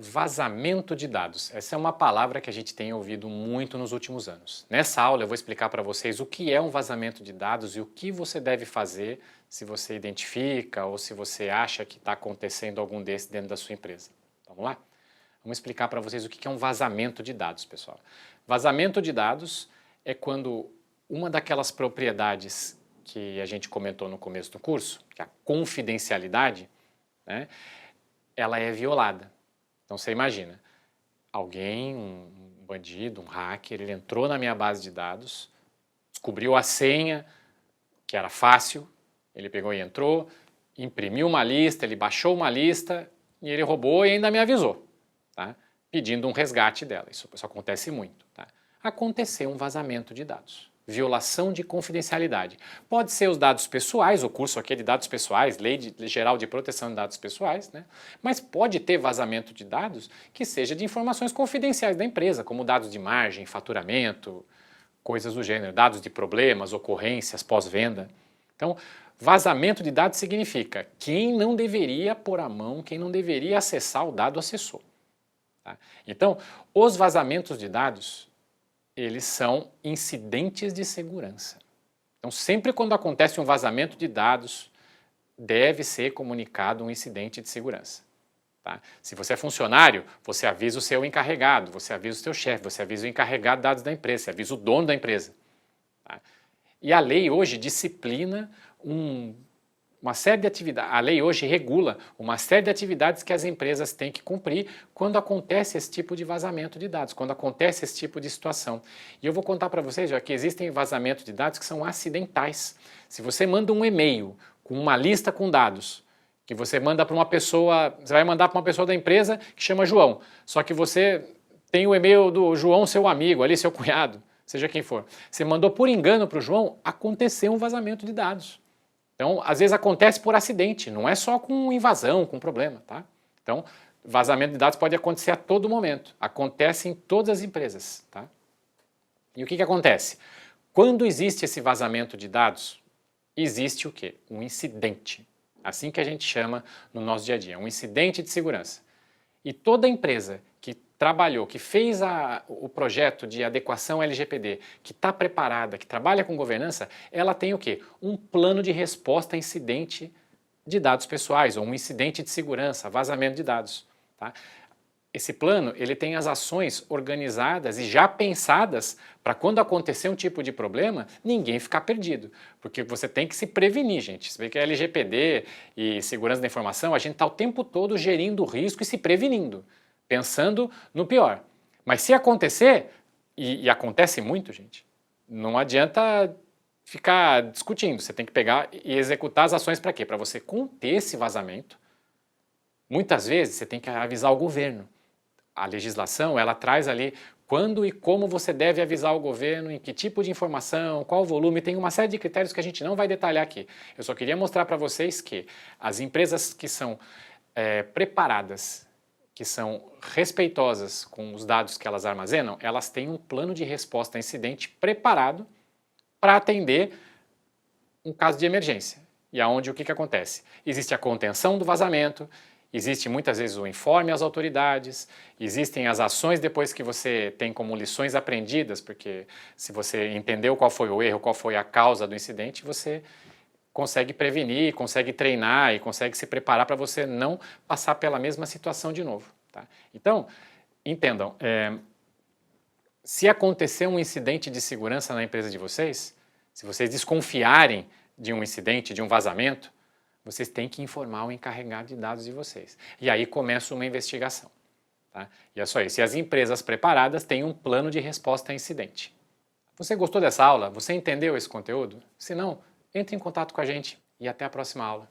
Vazamento de dados. Essa é uma palavra que a gente tem ouvido muito nos últimos anos. Nessa aula eu vou explicar para vocês o que é um vazamento de dados e o que você deve fazer se você identifica ou se você acha que está acontecendo algum desses dentro da sua empresa. Vamos lá? Vamos explicar para vocês o que é um vazamento de dados, pessoal. Vazamento de dados é quando uma daquelas propriedades que a gente comentou no começo do curso, que é a confidencialidade, né, ela é violada. Então você imagina, alguém, um bandido, um hacker, ele entrou na minha base de dados, descobriu a senha, que era fácil, ele pegou e entrou, imprimiu uma lista, ele baixou uma lista e ele roubou e ainda me avisou, tá? Pedindo um resgate dela. Isso acontece muito. Tá? Aconteceu um vazamento de dados. Violação de confidencialidade. Pode ser os dados pessoais, o curso aqui é de dados pessoais, Lei Geral de Proteção de Dados Pessoais, né? Mas pode ter vazamento de dados que seja de informações confidenciais da empresa, como dados de margem, faturamento, coisas do gênero, dados de problemas, ocorrências, pós-venda. Então, vazamento de dados significa quem não deveria pôr a mão, quem não deveria acessar o dado acessou. Tá? Então, os vazamentos de dados eles são incidentes de segurança. Então, sempre quando acontece um vazamento de dados, deve ser comunicado um incidente de segurança. Tá? Se você é funcionário, você avisa o seu encarregado, você avisa o seu chefe, você avisa o encarregado de dados da empresa, você avisa o dono da empresa. Tá? E a lei hoje disciplina uma série de atividades, a lei hoje regula uma série de atividades que as empresas têm que cumprir quando acontece esse tipo de vazamento de dados, quando acontece esse tipo de situação. E eu vou contar para vocês já que existem vazamentos de dados que são acidentais. Se você manda um e-mail com uma lista com dados, que você manda para uma pessoa, você vai mandar para uma pessoa da empresa que chama João, só que você tem o e-mail do João, seu amigo, ali seu cunhado, seja quem for. Você mandou por engano para o João, aconteceu um vazamento de dados. Então, às vezes acontece por acidente, não é só com invasão, com problema, tá? Então, vazamento de dados pode acontecer a todo momento, acontece em todas as empresas, tá? E o que acontece? Quando existe esse vazamento de dados, existe o quê? Um incidente, assim que a gente chama no nosso dia a dia, um incidente de segurança. E toda empresa que trabalhou, que fez o projeto de adequação LGPD, que está preparada, que trabalha com governança, ela tem o quê? Um plano de resposta a incidente de dados pessoais, ou um incidente de segurança, vazamento de dados. Tá? Esse plano, ele tem as ações organizadas e já pensadas para quando acontecer um tipo de problema, ninguém ficar perdido. Porque você tem que se prevenir, gente. Você vê que a LGPD e segurança da informação, a gente está o tempo todo gerindo o risco e se prevenindo, pensando no pior. Mas se acontecer, e acontece muito, gente, não adianta ficar discutindo. Você tem que pegar e executar as ações para quê? Para você conter esse vazamento. Muitas vezes você tem que avisar o governo. A legislação, ela traz ali quando e como você deve avisar o governo, em que tipo de informação, qual volume, tem uma série de critérios que a gente não vai detalhar aqui. Eu só queria mostrar para vocês que as empresas que são preparadas, que são respeitosas com os dados que elas armazenam, elas têm um plano de resposta a incidente preparado para atender um caso de emergência. E aonde o que acontece? Existe a contenção do vazamento, existe muitas vezes o informe às autoridades, existem as ações depois que você tem como lições aprendidas, porque se você entendeu qual foi o erro, qual foi a causa do incidente, você consegue prevenir, consegue treinar e consegue se preparar para você não passar pela mesma situação de novo. Tá? Então, entendam, se acontecer um incidente de segurança na empresa de vocês, se vocês desconfiarem de um incidente, de um vazamento, vocês têm que informar o encarregado de dados de vocês. E aí começa uma investigação. Tá? E é só isso. E as empresas preparadas têm um plano de resposta a incidente. Você gostou dessa aula? Você entendeu esse conteúdo? Se não, entre em contato com a gente e até a próxima aula.